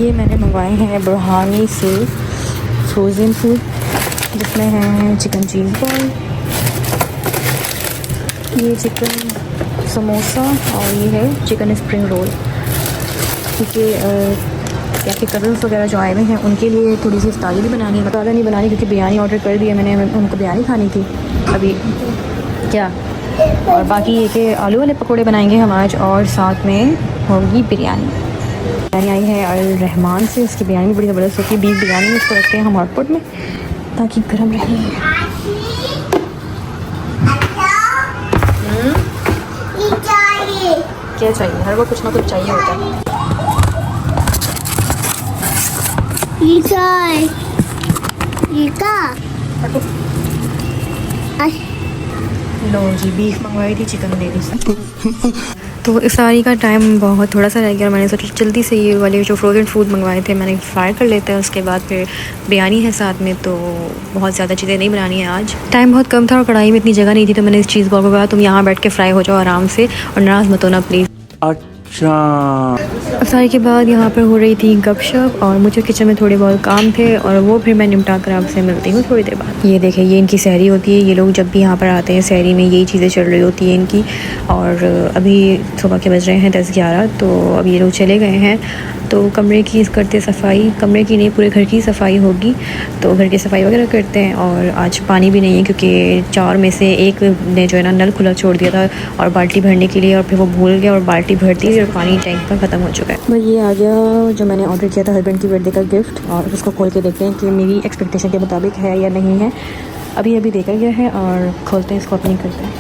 ये मैंने मंगवाए हैं बुरहानी से फ्रोज़न फूड, जिसमें है चिकन चीज़ बॉल, ये चिकन समोसा और ये है चिकन स्प्रिंग रोल। क्योंकि क्या कि कज़न्स वगैरह जो आए हुए हैं उनके लिए थोड़ी सी इफ्तारी भी बनानी है, ज़्यादा नहीं बनानी क्योंकि बिरयानी ऑर्डर कर दिया मैंने, उनको बिरयानी खानी थी अभी क्या। और बाकी ये कि आलू वाले पकौड़े बनाएंगे हम आज, और साथ में होगी बिरयानी। बिरयानी आई है अल रहमान से, उसकी बिरयानी बड़ी ज़बरदस्त होती है, बीफ बिरयानी। इसको रखते हैं हम हॉटपॉट में ताकि गर्म रहे। क्या चाहिए? हर वक्त कुछ ना कुछ चाहिए होता है। लो जी, बीफ मंगवाई थी, चिकन दे दी। तो इफ्तारी का टाइम बहुत थोड़ा सा रह गया, मैंने सोचा जल्दी से ये वाले जो फ्रोज़न फूड मंगवाए थे मैंने फ्राई कर लेते हैं। उसके बाद फिर बिरयानी है साथ में, तो बहुत ज़्यादा चीज़ें नहीं बनानी है आज। टाइम बहुत कम था और कढ़ाई में इतनी जगह नहीं थी, तो मैंने इस चीज़ को कहा तुम यहाँ बैठ के फ्राई हो जाओ आराम से और नाराज़ मत होना प्लीज़। अच्छा, इफ्तारी के बाद यहाँ पर हो रही थी गपशप और मुझे किचन में थोड़े बहुत काम थे और वो फिर मैं निपटा कर आपसे मिलती हूँ थोड़ी देर बाद। ये देखें, ये इनकी सहरी होती है। ये लोग जब भी यहाँ पर आते हैं सहरी में यही चीज़ें चल रही होती हैं इनकी। और अभी सुबह के बज रहे हैं 10-11, तो अब ये लोग चले गए हैं। तो कमरे की करते सफाई, कमरे की नहीं पूरे घर की सफाई होगी, तो घर की सफाई वगैरह करते हैं। और आज पानी भी नहीं है क्योंकि 4 में से एक ने जो है ना नल खुला छोड़ दिया था और बाल्टी भरने के लिए, और फिर वो भूल गया और बाल्टी भर दी और पानी टैंक का ख़त्म हो चुका है। बस ये आ गया जो मैंने ऑर्डर किया था हस्बैंड की बर्थडे का गिफ्ट, और उसको खोल के देखते हैं कि मेरी एक्सपेक्टेशन के मुताबिक है या नहीं है। अभी देखा गया है और खोलते हैं इसको, ओपनिंग करते हैं।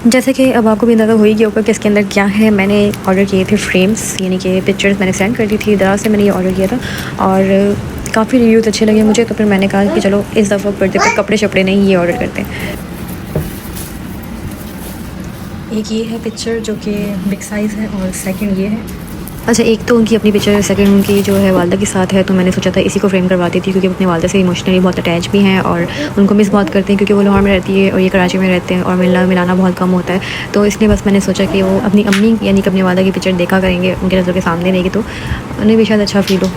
जैसे कि अब आपको भी अंदाज़ा हो ही गया होगा कि इसके अंदर क्या है। मैंने ऑर्डर किए थे फ्रेम्स, यानी कि पिक्चर्स मैंने सेंड कर दी थी, दराज से मैंने ये ऑर्डर किया था और काफ़ी रिव्यूज़ अच्छे लगे मुझे। तो फिर मैंने कहा कि चलो इस दफ़ा बर्थडे पर कपड़े शपड़े नहीं, ये ऑर्डर करते हैं। एक ये है पिक्चर जो कि बिग साइज़ है और सेकंड ये है। अच्छा, एक तो उनकी अपनी पिक्चर है, सेकंड उनकी जो है वालदा के साथ है। तो मैंने सोचा था इसी को फ्रेम करवाती थी क्योंकि अपने वालदा से इमोशनली बहुत अटैच भी हैं और उनको मिस बहुत करते हैं क्योंकि वो लाहौर में रहती है और ये कराची में रहते हैं और मिलाना बहुत कम होता है। तो इसलिए बस मैंने सोचा कि वो अपनी अम्मी यानी कि अपने वालदा की पिक्चर देखा करेंगे, उनके नज़रों के सामने रहेगी तो उन्हें भी शायद अच्छा फील हो।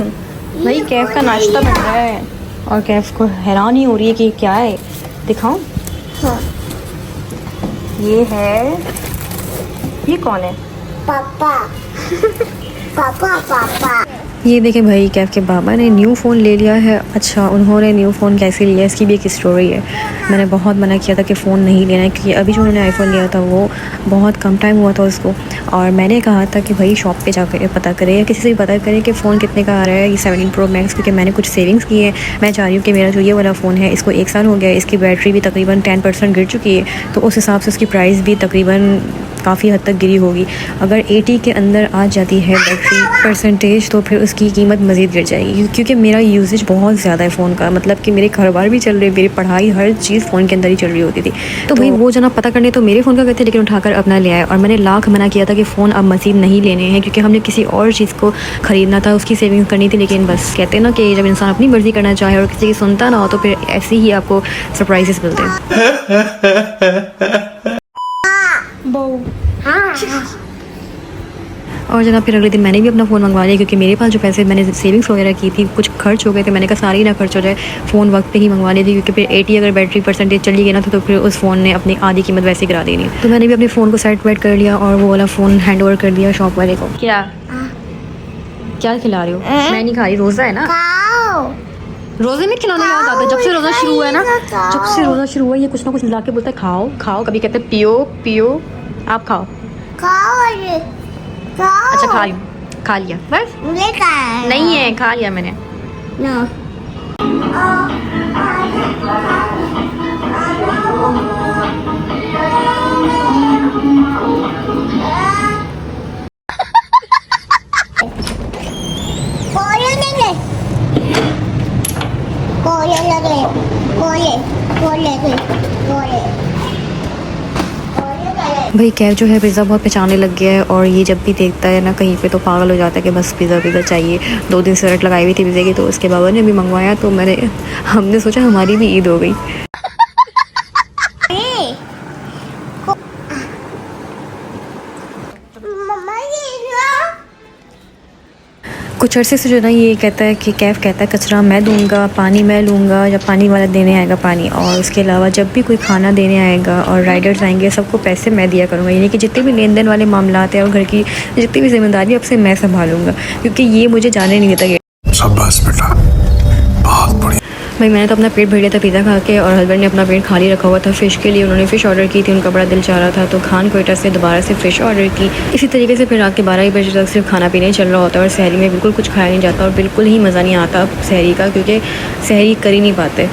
भाई कैफ़ का नाश्ता बन रहा है और कैफ़ को हैरान ही हो रही है कि क्या है, दिखाऊं? हाँ, ये है, ये कौन है? पापा। पापा। ये देखें भाई, कैफ़ के बाबा ने न्यू फ़ोन ले लिया है। अच्छा, उन्होंने न्यू फ़ोन कैसे लिया, इसकी भी एक स्टोरी है। मैंने बहुत मना किया था कि फ़ोन नहीं लेना है क्योंकि अभी जो उन्होंने आईफ़ोन लिया था वो बहुत कम टाइम हुआ था उसको, और मैंने कहा था कि भाई शॉप पे जाकर पता करें या किसी से भी पता करें कि फ़ोन कितने का आ रहा है, ये 17 Pro Max, क्योंकि मैंने कुछ सेविंग्स की है। मैं चाह रही हूँ कि मेरा जो ये वाला फ़ोन है इसको 1 साल हो गया है, इसकी बैटरी भी तकरीबन 10% गिर चुकी है, तो उस हिसाब से उसकी प्राइस भी तकरीबन काफ़ी हद तक गिरी होगी। अगर 80 के अंदर आ जाती है बैटरी परसेंटेज तो फिर उसकी कीमत मज़ीद गिर जाएगी क्योंकि मेरा यूसेज बहुत ज़्यादा है फ़ोन का, मतलब कि मेरे कारोबार भी चल रहे, मेरी पढ़ाई हर चीज़ फ़ोन के अंदर ही चल रही होती थी। तो भाई वो जना पता करने तो मेरे फ़ोन का गए थे, लेकिन उठाकर अपना ले आए और मैंने लाख मना किया था कि फ़ोन अब मज़ीद नहीं लेने हैं क्योंकि हमने किसी और चीज़ को ख़रीदना था, उसकी सेविंग्स करनी थी। लेकिन बस कहते हैं ना कि जब इंसान अपनी मर्ज़ी करना चाहे और किसी की सुनता ना हो तो फिर ऐसे ही आपको सरप्राइजेस मिलते हैं। और जनाब फिर अगले दिन मैंने भी अपना फ़ोन मंगवा लिया क्योंकि मेरे पास जो पैसे मैंने सेविंग्स वगैरह की थी कुछ खर्च हो गए थे। मैंने कहा सारी ना खर्च हो जाए, फ़ोन वक्त पे ही मंगवा लिया थी क्योंकि फिर 80 अगर बैटरी परसेंटेज चली गई ना तो फिर उस फ़ोन ने अपनी आधी कीमत वैसे गिरा देनी। तो मैंने भी अपने फ़ोन को सेट वेट कर लिया और वो वाला फ़ोन हैंड ओवर कर दिया शॉप वाले को। क्या खिला रही हो? मैं नहीं खा रही, रोज़ा है ना। रोज़े में खिलाना याद आता है, जब से रोज़ा शुरू हुआ है ना, जब से रोज़ा शुरू हुआ है ये कुछ ना कुछ ला के बोलता है खाओ खाओ, कभी कहते हैं पियो पियो। आप खाओ। अच्छा खा रही हूँ, खा लिया बस। नहीं है, खा लिया मैंने। भाई कैफ जो है पिज़्ज़ा बहुत पहचानने लग गया है और ये जब भी देखता है ना कहीं पे तो पागल हो जाता है कि बस पिज़्ज़ा चाहिए। 2 दिन से रट लगाई हुई थी पिज़्ज़े की, तो उसके बाबा ने भी मंगवाया तो हमने सोचा हमारी भी ईद हो गई। कुछ अरसे से जो ना ये कहता है कि कैफ़ कहता है कचरा मैं दूंगा, पानी मैं लूँगा, या पानी वाला देने आएगा पानी, और उसके अलावा जब भी कोई खाना देने आएगा और राइडर्स आएंगे सबको पैसे मैं दिया करूँगा। यानी कि जितने भी लेन देन वाले मामलात हैं और घर की जितनी भी जिम्मेदारी अब से मैं संभालूंगा, क्योंकि ये मुझे जाने नहीं देता। शाबाश बेटा, बहुत बढ़िया। भाई मैंने तो अपना पेट भर लिया था पिज़्ज़ा खा के, और हस्बैंड ने अपना पेट खाली रखा हुआ था फ़िश के लिए। उन्होंने फ़िश ऑर्डर की थी, उनका बड़ा दिल चाह रहा था, तो खान कोयटा से दोबारा से फ़िश ऑर्डर की। इसी तरीके से फिर रात के 12 बजे तक सिर्फ खाना पीना ही चल रहा होता है और सहरी में बिल्कुल कुछ खाया नहीं जाता और बिल्कुल ही मज़ा नहीं आता सहरी का, क्योंकि सहरी कर ही नहीं पाते।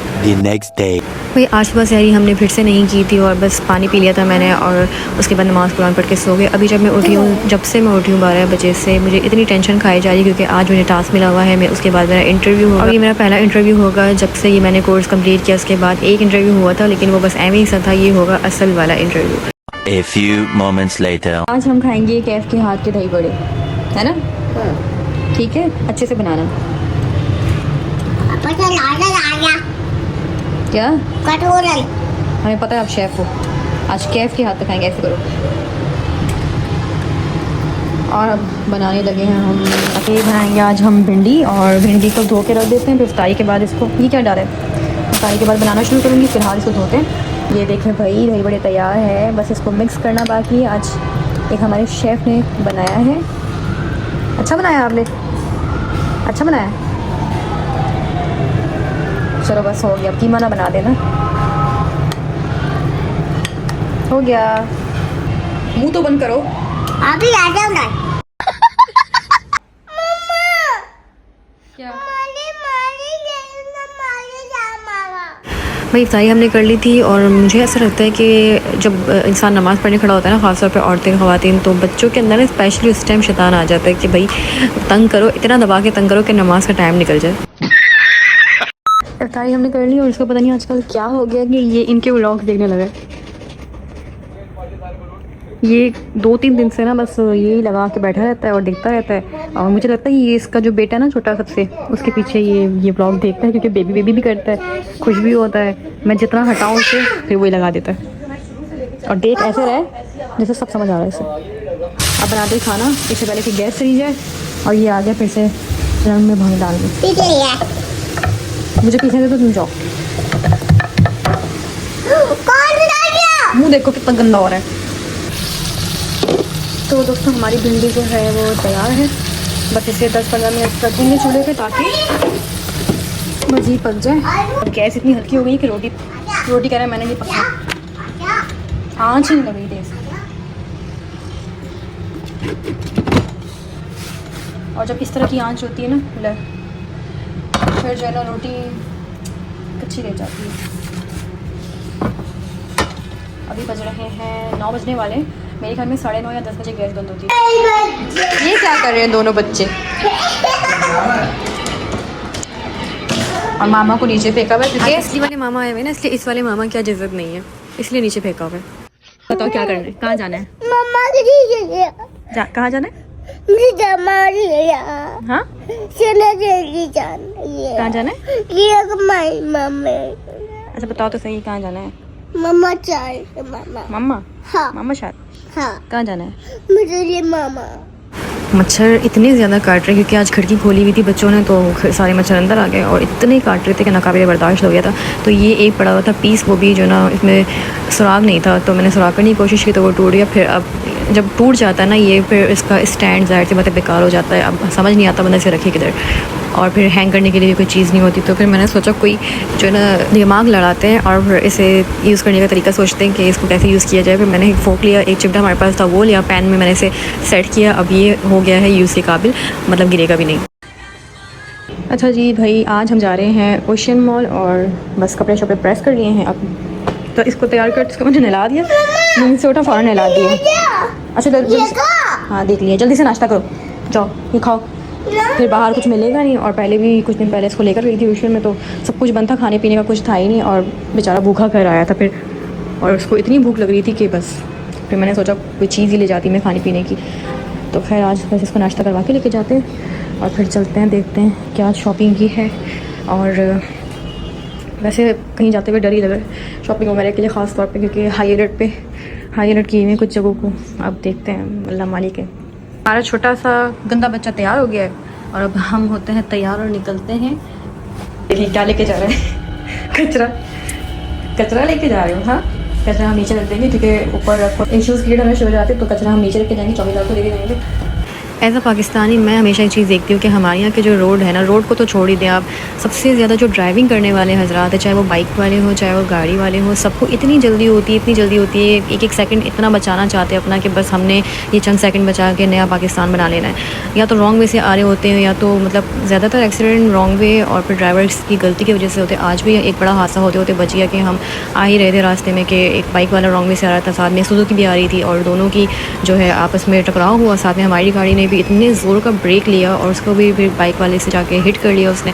भाई आज सुबह सहरी हमने फिर से नहीं की थी और बस पानी पी लिया था मैंने, और उसके बाद नमाज़ कुरान पढ़ के सो गए। अभी जब मैं उठी हूँ, जब से मैं उठी हूँ 12 बजे से, मुझे इतनी टेंशन खाई जा रही है क्योंकि आज मुझे टास्क मिला हुआ है। मैं उसके बाद मेरा इंटरव्यू होगा, और ये मेरा पहला इंटरव्यू होगा जब से ये मैंने कोर्स कंप्लीट किया। उसके बाद एक इंटरव्यू हुआ था लेकिन वो बस एवं ही सा था, ये होगा असल वाला interview. A few moments later. आज हम खाएंगे कैफ के हाथ के दही बड़े, है ना? ठीक है, अच्छे से बनाना। क्या? हमें पता है आप शेफ़ हो। आज कैफ के हाथ पे खाएंगे, ऐसे करो। और अब बनाने लगे हैं हम। अकेले बनाएंगे आज हम भिंडी, और भिंडी को धो के रख देते हैं, फिर इफ्तारी के बाद इसको, ये क्या डाले, इफ्तारी के बाद बनाना शुरू करूँगी। फिलहाल इसको धोते हैं। ये देखें भाई दही बड़े तैयार है, बस इसको मिक्स करना बाकी है। आज एक हमारे शेफ़ ने बनाया है। अच्छा बनाया आपने, अच्छा बनाया। चलो बस हो गया, कीमा ना बना देना। हो गया, मुंह तो बंद करो। अभी आ जाओ ना। क्या? भाई इफ्तारी हमने कर ली थी, और मुझे ऐसा लगता है कि जब इंसान नमाज़ पढ़ने खड़ा होता है ना, ख़ासतौर पे औरतें ख़वातीन, तो बच्चों के अंदर ना स्पेशली उस टाइम शैतान आ जाता है कि भाई तंग करो, इतना दबा के तंग करो कि नमाज का टाइम निकल जाए। इफ्तारी हमने कर ली और इसको पता नहीं आजकल क्या हो गया कि ये इनके व्लॉग्स देखने लगा। ये 2-3 दिन से ना बस यही लगा के बैठा रहता है और देखता रहता है, और मुझे लगता है ये इसका जो बेटा है ना छोटा सबसे, उसके पीछे ये व्लॉग देखता है, क्योंकि बेबी भी करता है, खुश भी होता है। मैं जितना हटाऊँ उसे फिर वही लगा देता है, और देख ऐसे रहे जैसे सब समझ आ रहा है इसे। अब बनाते ही खाना, इससे पहले कि गैस चली जाए। और ये आ गया फिर से रंग में भंग डाल दूँ। मुझे पीछे दे तो तुम जाओ। मुँह देखो कितना गंदा हो रहा है। तो दोस्तों हमारी भिंडी जो है वो तैयार है, बस इसे 10-15 मिनट रखेंगे चूल्हे पे ताकि मज़ीद पक जाए। अब गैस इतनी हल्की हो गई कि रोटी कह रहा है मैंने नहीं पका, आँच नहीं लग रही तेज़। और जब इस तरह की आँच होती है ना, फिर जो है ना रोटी कच्ची रह जाती है। अभी बज रहे हैं 9 बजने वाले, मेरे घर में 9:30 या 10 बजे गैस बंद होती है। ये क्या कर रहे हैं दोनों बच्चे? और मामा को नीचे फेंका हुआ है क्योंकि असली वाले मामा आए हुए ना, इसलिए इस वाले मामा की आज इज्जत नहीं है, इसलिए नीचे फेंका हुआ है। बताओ क्या करना है, कहाँ जाना है? कहाँ जाना है? हाँ, कहाँ जाना है? अच्छा बताओ तो सही, कहाँ जाना है? मामा हाँ। मामा शायद, हाँ। कहाँ जाना है? मुझे ये मामा। मच्छर इतने ज़्यादा काट रहे हैं क्योंकि आज खिड़की खोली हुई थी बच्चों ने, तो सारे मच्छर अंदर आ गए और इतने काट रहे थे कि नाकाबिले बर्दाश्त हो गया था। तो ये एक पड़ा हुआ था पीस, वो भी जो ना इसमें सुराग नहीं था, तो मैंने सुराग करने की कोशिश की तो वो टूट गया। फिर अब जब टूट जाता है ना ये, फिर इसका स्टैंड ज़ाहिर सी बात है बेकार हो जाता है। अब समझ नहीं आता बंदा इसे रखे किधर, और फिर हैंग करने के लिए भी कोई चीज़ नहीं होती। तो फिर मैंने सोचा कोई जो ना दिमाग लड़ाते हैं और फिर इसे यूज़ करने का तरीका सोचते हैं कि इसको कैसे यूज़ किया जाए। फिर मैंने एक फोक लिया, एक चिमटा हमारे पास था वो लिया, पैन में मैंने इसे सेट किया। अब ये हो गया है यूज़ के काबिल, मतलब गिरेगा भी नहीं। अच्छा जी भाई, आज हम जा रहे हैं ओशियन मॉल और बस कपड़े शपड़े प्रेस कर लिए हैं। अब तो इसको तैयार कर, इसको मैंने नहला दिया, नींद से उठा फ़ौरन नहला दिया। अच्छा जल्दी, हाँ देख लिया, जल्दी से नाश्ता करो, जाओ ये खाओ, फिर बाहर कुछ मिलेगा नहीं। और पहले भी कुछ दिन पहले इसको लेकर गई थी ओशियन में, तो सब कुछ बंद था, खाने पीने का कुछ था ही नहीं, और बेचारा भूखा घर आया था फिर, और उसको इतनी भूख लग रही थी कि बस फिर मैंने सोचा कोई चीज़ ही ले जाती मैं खाने पीने की। तो खैर आज बस इसको नाश्ता करवा के लेके जाते हैं और फिर चलते हैं, देखते हैं क्या शॉपिंग की है। और वैसे कहीं जाते हुए डर ही लग रहा है शॉपिंग वगैरह के लिए, ख़ास तौर पे क्योंकि हाई अलर्ट किए हुए कुछ जगहों को। अब देखते हैं, अल्लाह मालिक है। हमारा छोटा सा गंदा बच्चा तैयार हो गया है और अब हम होते हैं तैयार और निकलते हैं। देखिए क्या लेके जा रहे हैं कचरा लेके जा रहे हो। हाँ, कचरा हम नीचे रख देंगे क्योंकि ऊपर इश्यूज़ क्रिएट होने शुरू हो जाते हैं, तो कचरा हम नीचे रख के जाएंगे, चौकीदार को लेके जाएंगे। एज़ अ पाकिस्तानी मैं हमेशा एक चीज़ देखती हूँ कि हमारे यहाँ के जो रोड है ना, रोड को तो छोड़ ही दें आप, सबसे ज़्यादा जो ड्राइविंग करने वाले हजरात हैं, चाहे वो बाइक वाले हों चाहे वो गाड़ी वाले हों, सबको इतनी जल्दी होती है, एक एक सेकंड इतना बचाना चाहते हैं अपना कि बस हमने ये चंद सेकंड बचा के नया पाकिस्तान बना लेना है। या तो रॉन्ग वे से आ रहे होते हैं या तो मतलब ज़्यादातर एक्सीडेंट रॉन्ग वे और फिर ड्राइवर्स की गलती की वजह से होते हैं। आज भी एक बड़ा हादसा होते बच गया कि हम आ ही रहे थे रास्ते में कि एक बाइक वाला रॉन्ग वे से आ रहा था, साथ में सुजुकी भी आ रही थी और दोनों की जो है आपस में टकराव हुआ। साथ में हमारी गाड़ी ने भी इतने ज़ोर का ब्रेक लिया और उसको भी फिर बाइक वाले से जाके हिट कर लिया उसने।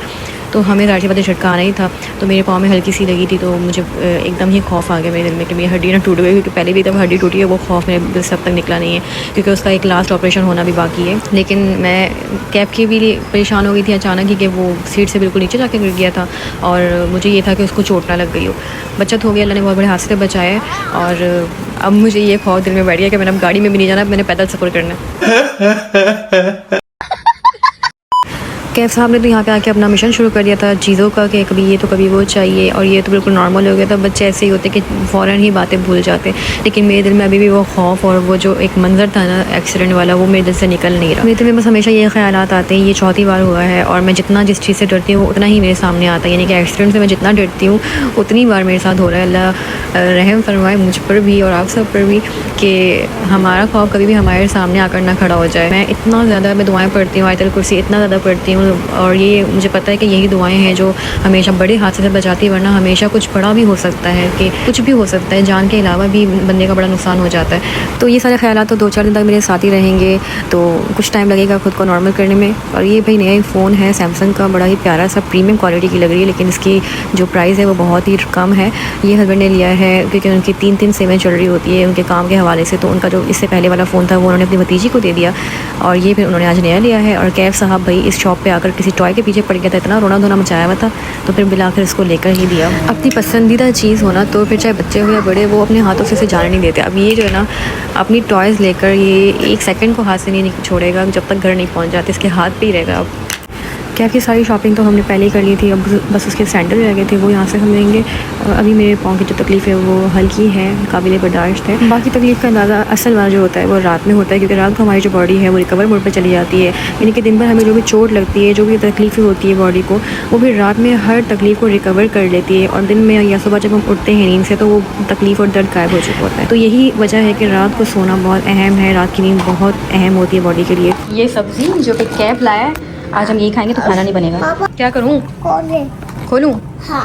तो हमें ज़ाहिर सी बात है झटका आना ही था, तो मेरे पाँव में हल्की सी लगी थी, तो मुझे एकदम ही खौफ आ गया मेरे दिल में कि मेरी हड्डी ना टूट गई, क्योंकि पहले भी जब हड्डी टूटी है वो खौफ मेरे दिल से अब तक निकला नहीं है, क्योंकि उसका एक लास्ट ऑपरेशन होना भी बाकी है। लेकिन मैं कैब की भी परेशान हो गई थी अचानक ही कि वो सीट से बिल्कुल नीचे जाके गिर गया था और मुझे ये था कि उसको चोट ना लग गई हो। बचत हो गया, अल्लाह ने बहुत बड़े हादसे से बचाया है। और अब मुझे ये खौफ दिल में बैठ गया कि मैंने अब गाड़ी में भी नहीं जाना, मैंने पैदल सफ़र करना है। कैफ साहब ने तो यहाँ पे आके अपना मिशन शुरू कर दिया था चीज़ों का कि कभी ये तो कभी वो चाहिए, और ये तो बिल्कुल नॉर्मल हो गया था। बच्चे ऐसे ही होते कि फ़ौरन ही बातें भूल जाते, लेकिन मेरे दिल में अभी भी वो खौफ और वो जो एक मंज़र था ना एक्सीडेंट वाला, वो मेरे दिल से निकल नहीं रहा। मेरे दिल में बस हमेशा ये ख्यालात आते हैं। ये चौथी बार हुआ है और मैं जितना जिस चीज़ से डरती हूँ उतना ही मेरे सामने आता है, यानी कि एक्सीडेंट से मैं जितना डरती हूँ उतनी बार मेरे साथ हो रहा है। अल्लाह रहम फरमाए मुझ पर भी और आप सब पर भी कि हमारा खौफ कभी भी हमारे सामने आकर ना खड़ा हो जाए। मैं इतना ज़्यादा मैं दुआएं पढ़ती हूँ, आयतल कुर्सी इतना ज़्यादा पढ़ती हूँ, और ये मुझे पता है कि यही दुआएं हैं जो हमेशा बड़े हादसे से बचाती है, वरना हमेशा कुछ बड़ा भी हो सकता है, कि कुछ भी हो सकता है, जान के अलावा भी बंदे का बड़ा नुकसान हो जाता है। तो ये सारे ख्यालात तो 2-4 दिन तक मेरे साथ ही रहेंगे, तो कुछ टाइम लगेगा खुद को नॉर्मल करने में। और ये भाई नया फ़ोन है सैमसंग का, बड़ा ही प्यारा सा प्रीमियम क्वालिटी की लग रही है, लेकिन इसकी जो प्राइस है वो बहुत ही कम है। ये हस्बैंड ने लिया है क्योंकि उनकी 3 सिमें चल रही होती है उनके काम के हवाले से, तो उनका जो इससे पहले वाला फ़ोन था वो उन्होंने अपनी भतीजी को दे दिया और ये फिर उन्होंने आज नया लिया है। और कैफ साहब भाई इस शॉप पे आकर किसी टॉय के पीछे पड़ गया था, इतना रोना धोना मचाया हुआ था, तो फिर मिलाकर इसको लेकर ही दिया। अपनी पसंदीदा चीज़ होना तो फिर चाहे बच्चे हो या बड़े, वो अपने हाथों से इसे जाने नहीं देते। अब ये जो है ना अपनी टॉयज़ लेकर ये 1 सेकंड को हाथ से नहीं छोड़ेगा जब तक घर नहीं पहुंच जाते, इसके हाथ पे ही रहेगा। अब कैफ की सारी शॉपिंग तो हमने पहले ही कर ली थी, अब बस उसके सैंडल रह गए थे, वो यहाँ से हम लेंगे। और अभी मेरे पाँव की जो तकलीफ़ है वो हल्की है, काबिल बर्दाश्त है। बाकी तकलीफ़ का अंदाज़ा असल वाला जो होता है वो रात में होता है, क्योंकि रात को हमारी जो बॉडी है वो रिकवर मोड पर चली जाती है, यानी कि दिन भर हमें जो भी चोट लगती है, जो भी तकलीफ़ें होती है बॉडी को, वो भी रात में हर तकलीफ़ को रिकवर कर लेती है, और दिन में या सुबह जब हम उठते हैं नींद से तो वो तकलीफ़ और दर्द गायब हो चुका होता है। तो यही वजह है कि रात को सोना बहुत अहम है, रात की नींद बहुत अहम होती है बॉडी के लिए। ये सब्ज़ी जो कि कैफ लाया है, आज हम ये खाएंगे तो खाना नहीं बनेगा। क्या करूँ, खोलूँ? हाँ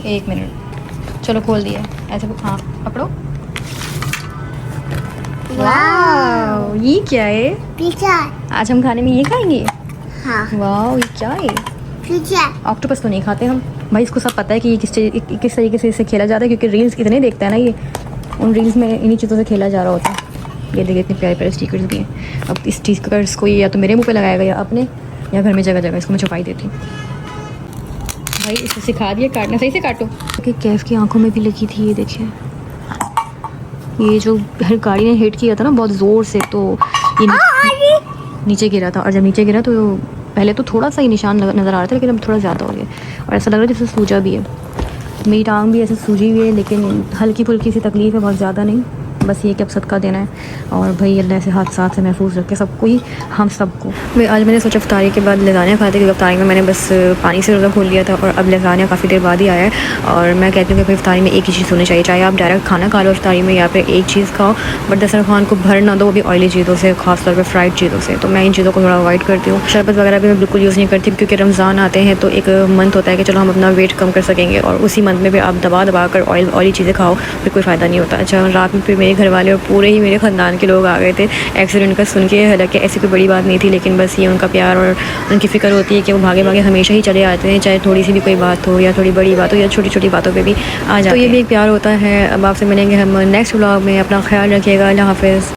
1 मिनट, चलो खोल दिया ऐसे। हाँ पकड़ो। वाह ये क्या है? पिज़्ज़ा। आज हम खाने में ये खाएंगे? हाँ वाह ये क्या है? पिज़्ज़ा। ऑक्टोपस तो नहीं खाते हम भाई, इसको सब पता है कि ये किस तरीके से इसे खेला जाता है, क्योंकि रील्स इतने देखता है ना, ये उन रील्स में इन्हीं चीज़ों से खेला जा रहा होता है। ये देखिए इतने प्यारे प्यारे स्टिकर्स भी हैं। अब इस स्टिकर्स को ये या तो मेरे मुंह पे लगाएगा या अपने, या घर में जगह जगह इसको मैं छुपाई देती हूँ। भाई इसको सिखा दिया काटना, सही से काटो। कि कैफ की आंखों में भी लगी थी, ये देखिए, ये जो हर गाड़ी ने हिट किया था ना बहुत ज़ोर से, तो ये नीचे गिरा था, और जब नीचे गिरा तो पहले तो थोड़ा सा ही निशान नज़र आ रहा था, लेकिन अब थोड़ा ज़्यादा हो गया और ऐसा लग रहा है जैसे सूजा भी है। मेरी टांग भी ऐसे सूजी हुई है, लेकिन हल्की फुल्की सी तकलीफ़ है, बहुत ज़्यादा नहीं। बस ये कि अब सदका देना है, और भाई अल्लाह से हादसा से महफूज रखे सबको ही, हम सबको। आज मैंने सोचा इफ्तारी के बाद लसानिया खाते, क्योंकि इफ्तारी में मैंने बस पानी से रोज़ा खोल लिया था, और अब लसानिया काफ़ी देर बाद ही आया है। और मैं कहती हूँ कि इफ्तारी में एक ही चीज़ होनी चाहिए, चाहे आप डायरेक्ट खाना खा लो इफ्तारी में, या फिर एक चीज़ खाओ, बट दस्तरखान को भर ना दो, वो भी ऑयली चीज़ों से, खासतौर पर फ्राइड चीज़ों से। तो मैं इन चीज़ों को थोड़ा अवॉइड करती हूँ। शरबत वगैरह भी मैं बिल्कुल यूज़ नहीं करती, क्योंकि रमज़ान आते हैं तो एक मंथ होता है कि चलो हम अपना वेट कम कर सकेंगे, और उसी मंथ में भी आप दबा कर ऑयली चीज़ें खाओ, फिर कोई फ़ायदा नहीं होता। अच्छा रात में फिर मेरे घर वाले और पूरे ही मेरे ख़ानदान के लोग आ गए थे एक्सीडेंट का सुन के। हालांकि ऐसी कोई बड़ी बात नहीं थी, लेकिन बस ये उनका प्यार और उनकी फ़िक्र होती है कि वो भागे भागे हमेशा ही चले आते हैं, चाहे थोड़ी सी भी कोई बात हो या थोड़ी बड़ी बात हो या छोटी छोटी बातों पे भी आ जाते हैं। तो ये भी एक प्यार होता है। अब आपसे मिलेंगे हम नेक्स्ट व्लॉग में। अपना ख्याल रखिएगा। अल्लाह हाफ़िज़।